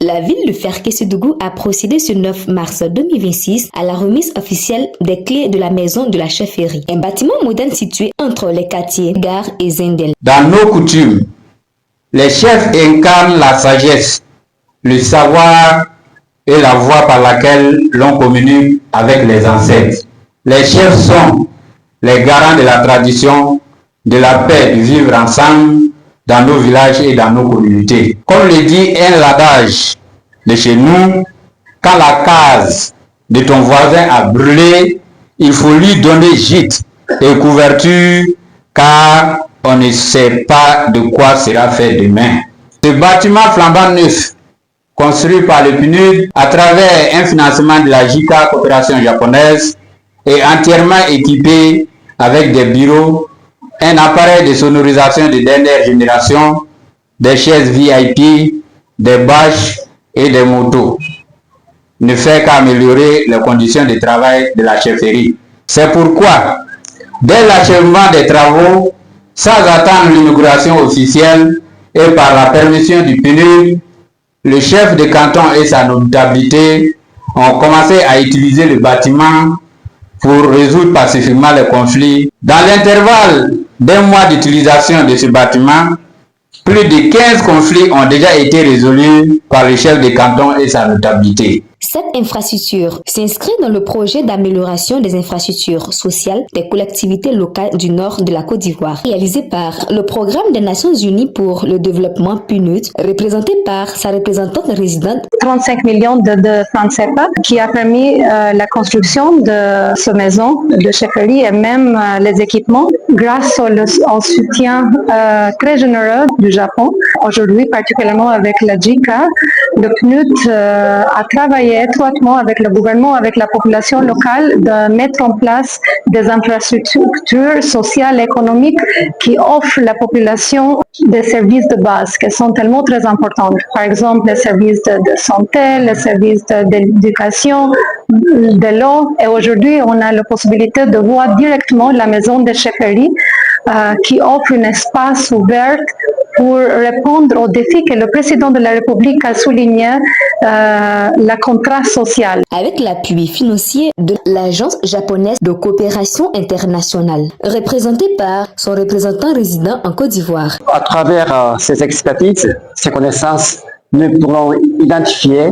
La ville de Ferkey-Sédougou a procédé ce 9 mars 2026 à la remise officielle des clés de la maison de la chefferie, un bâtiment moderne situé entre les quartiers Gare et Zindel. Dans nos coutumes, les chefs incarnent la sagesse, le savoir et la voie par laquelle l'on communique avec les ancêtres. Les chefs sont les garants de la tradition, de la paix, de vivre ensemble dans nos villages et dans nos communautés. Comme le dit un adage de chez nous, quand la case de ton voisin a brûlé, il faut lui donner gîte et couverture, car on ne sait pas de quoi sera fait demain. Ce bâtiment flambant neuf, construit par le PNUD à travers un financement de la JICA coopération japonaise, est entièrement équipé avec des bureaux, un appareil de sonorisation de dernière génération, des chaises VIP, des bâches et des motos. Ne fait qu'améliorer les conditions de travail de la chefferie. C'est pourquoi, dès l'achèvement des travaux, sans attendre l'inauguration officielle et par la permission du PNUD, le chef de canton et sa notabilité ont commencé à utiliser le bâtiment pour résoudre pacifiquement les conflits. Dans l'intervalle d'un mois d'utilisation de ce bâtiment, plus de 15 conflits ont déjà été résolus par le chef de canton et sa notabilité. Cette infrastructure s'inscrit dans le projet d'amélioration des infrastructures sociales des collectivités locales du nord de la Côte d'Ivoire, réalisé par le Programme des Nations Unies pour le développement PNUD, représenté par sa représentante résidente. 35 millions de francs CFA qui a permis la construction de cette maison de chefferie et même les équipements grâce au soutien très généreux du Japon. Aujourd'hui, particulièrement avec la JICA, le PNUD a travaillé étroitement avec le gouvernement, avec la population locale, de mettre en place des infrastructures sociales et économiques qui offrent à la population des services de base qui sont tellement très importants. Par exemple, les services de santé, les services d'éducation, de l'eau. Et aujourd'hui, on a la possibilité de voir directement la maison de chefferie qui offre un espace ouvert pour répondre aux défis que le président de la République a souligné, la contrat social. Avec l'appui financier de l'Agence japonaise de coopération internationale, représentée par son représentant résident en Côte d'Ivoire. À travers ces expertises, ces connaissances, nous pourrons identifier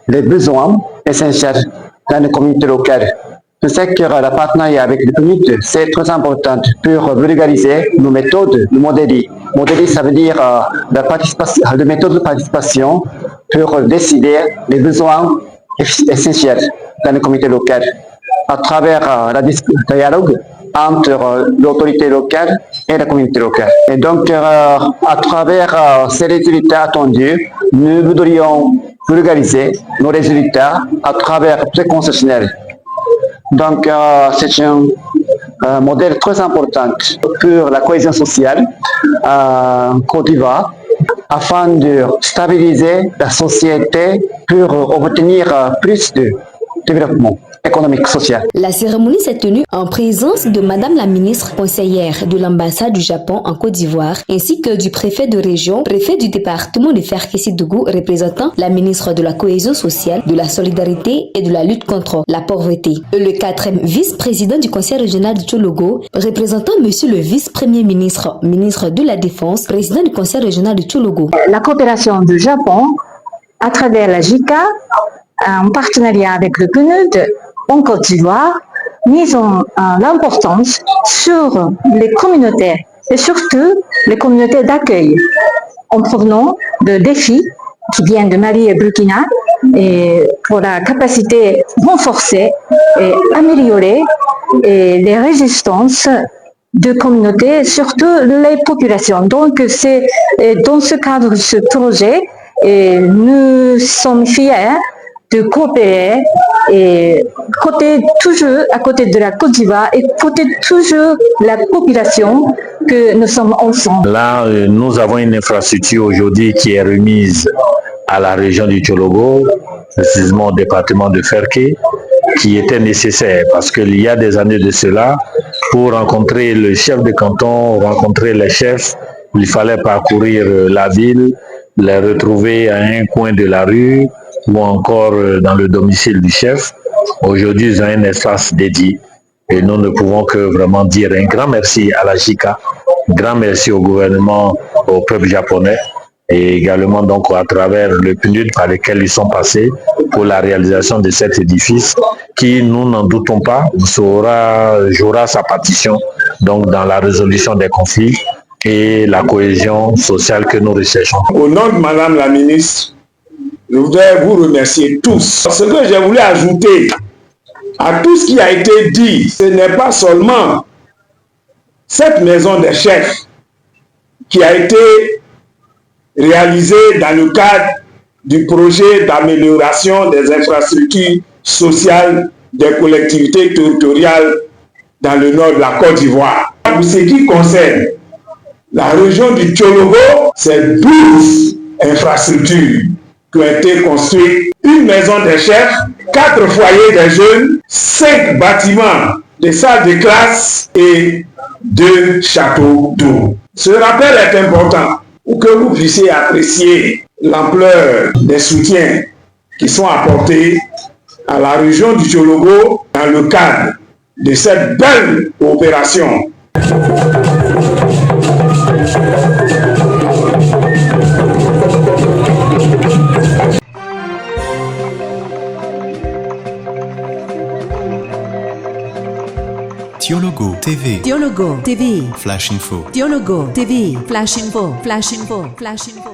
les besoins essentiels dans les communautés locales. Je sais que la partenariat avec le PNUD, c'est très important pour vulgariser nos méthodes, nos modèles. Modèle, ça veut dire la participation, les méthodes de participation pour décider les besoins essentiels dans les communautés locales à travers le dialogue entre l'autorité locale et la communauté locale. Et donc, à travers ces résultats attendus, nous voudrions vulgariser nos résultats à travers les concessionnaires. Donc, c'est un modèle très important pour la cohésion sociale en Côte d'Ivoire afin de stabiliser la société pour obtenir plus de développement économique, social. La cérémonie s'est tenue en présence de Madame la ministre conseillère de l'ambassade du Japon en Côte d'Ivoire, ainsi que du préfet de région, préfet du département de Ferkey-Sédougou, représentant la ministre de la cohésion sociale, de la solidarité et de la lutte contre la pauvreté. Et le 4e vice-président du conseil régional du Tchologo, représentant Monsieur le vice-premier ministre, ministre de la Défense, président du conseil régional du Tchologo. La coopération du Japon, à travers la JICA, en partenariat avec le PNUD, en Côte d'Ivoire, mise en l'importance sur les communautés et surtout les communautés d'accueil en provenant de défis qui viennent de Mali et Burkina et pour la capacité renforcée et améliorer les résistances de communautés, surtout les populations. Donc, c'est dans ce cadre de ce projet, et nous sommes fiers de coopérer et toujours à côté de la Côte d'Ivoire et côté toujours la population que nous sommes ensemble. Là, nous avons une infrastructure aujourd'hui qui est remise à la région du Tchologo, précisément au département de Ferkey, qui était nécessaire parce qu'il y a des années de cela, pour rencontrer le chef de canton, rencontrer les chefs, il fallait parcourir la ville, les retrouver à un coin de la rue ou encore dans le domicile du chef. Aujourd'hui, ils ont un espace dédié. Et nous ne pouvons que vraiment dire un grand merci à la JICA, grand merci au gouvernement, au peuple japonais et également donc à travers le PNUD par lequel ils sont passés pour la réalisation de cet édifice qui, nous n'en doutons pas, jouera sa partition donc dans la résolution des conflits et la cohésion sociale que nous recherchons. Au nom de Madame la ministre, je voudrais vous remercier tous. Ce que j'ai voulu ajouter à tout ce qui a été dit, ce n'est pas seulement cette maison des chefs qui a été réalisée dans le cadre du projet d'amélioration des infrastructures sociales des collectivités territoriales dans le nord de la Côte d'Ivoire. Pour ce qui concerne la région du Tchologo, c'est 12 infrastructures qui ont été construites, une maison des chefs, 4 foyers des jeunes, 5 bâtiments, des salles de classe et 2 châteaux d'eau. Ce rappel est important pour que vous puissiez apprécier l'ampleur des soutiens qui sont apportés à la région du Tchologo dans le cadre de cette belle opération. Dialogo TV. Dialogo TV. Flash Info. Dialogo TV. Flash Info. Flash Info. Flash Info.